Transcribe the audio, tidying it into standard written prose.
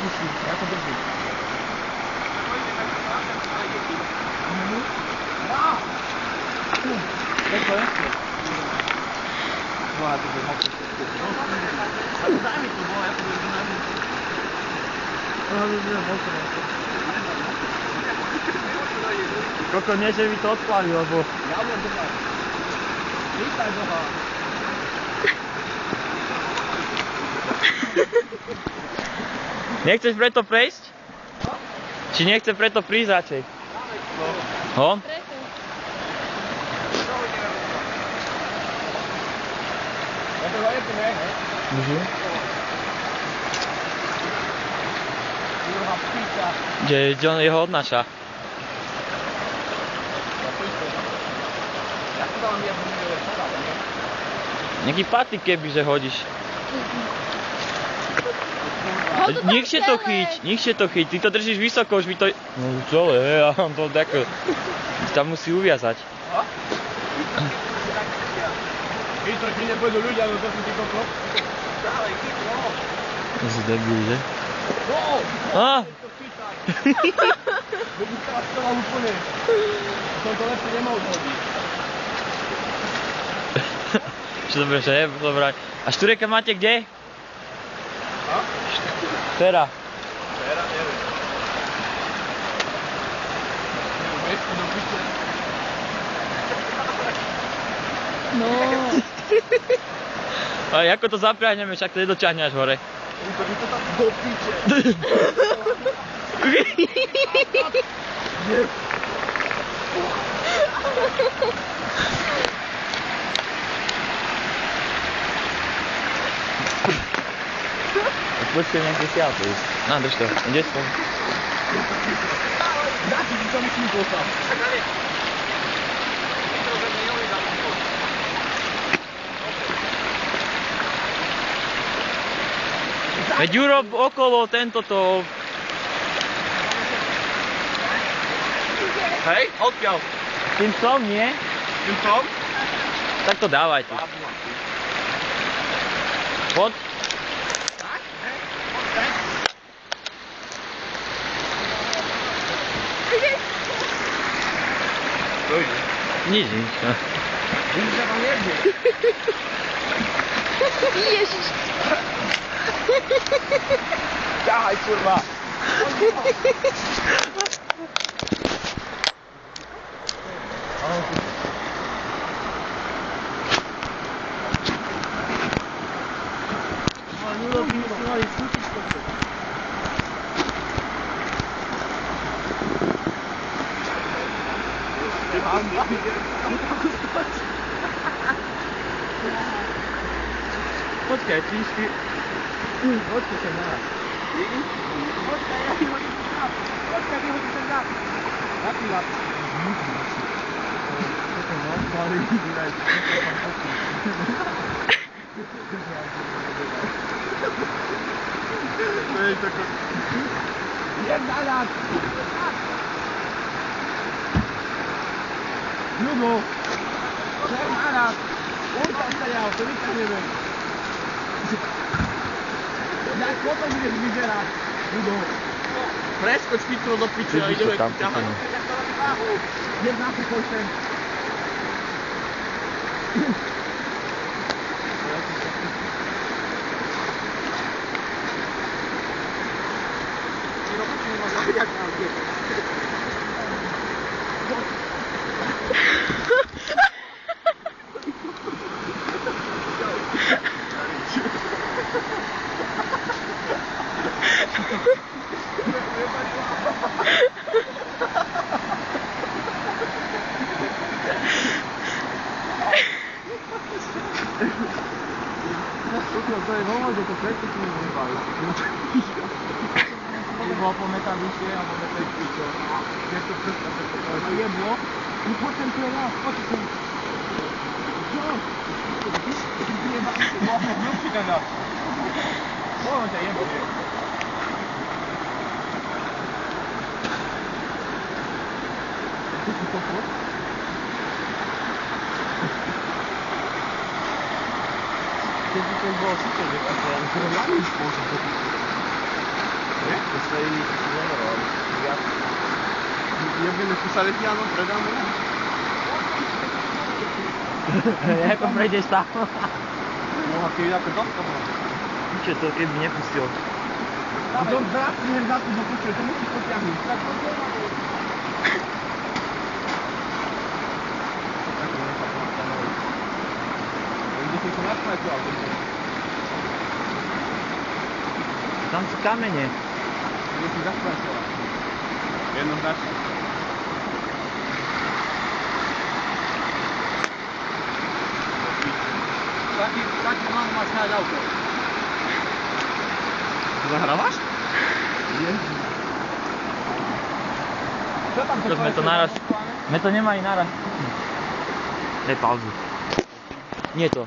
puší, ja to držím. Tako je? Dva, to je mokro. Daj mi to bolo, ja to budem najmä. Koľko nie, že mi to odplaví, lebo... Ja budem držať. Vítaj, Boha. Nechceš preto prejsť? Či nechce preto prísť radšej? Ho? Kde jeho odnáša? Nejaký patyk kebyže hodíš. Nechšie to chyť, ty to držíš vysoko, už mi to... No čole, ja mám to tako... Tam musí uviazať. Vítor, keď nepôjdu ľudia, no to sú ty koko. Dávaj, chyť, no. To si debil, že? No! Á! By sa stala úplne. Som to lepšie nemohol hodiť. Čo dobre, že je? Dobrá. A štúreka máte kde? A? Fera. Fera, neviem. Miesto do piče. No. A ako to zapriahneme, však to nedoťahne až hore. To tam do piče. Počkaj nejaké siaľko ísť. Na, drž to. Ideš to? Dáte si to musím poslať. Veď urob okolo tento to... Hej, odkiaľ? Tým som, nie? Tým som? Tak to dávaj tu. Pod? Dojde. Nič. Vidíš, že tam jebne. Ježiš. Ťahaj, kurva. Počkaj, číšky. Počkaj sa na. Počkaj, ja ti hodím tam. Počkaj, ty hodím sem tam. Jaký lap? Toto mám pár vydaj. To je tako... Jem naľad! Ľubo! Jem naľad! On tam stajal, to vyťahneme. Jak potom budeš vyzerať, Ľubo? Preskoč pitro do piče a ideme ťahať. Jem na pokoj sem. Jak nám je. To je veľmi, že to predtým si nevybavíš. Bolo po meta vyššie a po meta je pičo. Je to všetko, to jeblo. No poďme tu raz, poďme tu. Čo? Vidíš? Ty jeba, mohne vnúči ten raz. Ono ťa jeblo. Ty si to poď? Keď by to bolo super, že to bolo, ale to je ľadný spôsob. Nie? tutaj jedyny salesiano predamy. Ako prejdeš tam? No a keď ako dosta má. Čo to, keby nepustil? A to vrátne za to dopučuje, to musíš potiahnuť. Tak to je na to. Kde si to nasmajte, ale Tam sú kamene. kde si zasmajte. Jednoznačne. Taký mám máš nájsť auto. Zahrávaš? Nie. Čo tam To sme to naraz. Sme to nemali naraz. Daj pauzu. Nie to.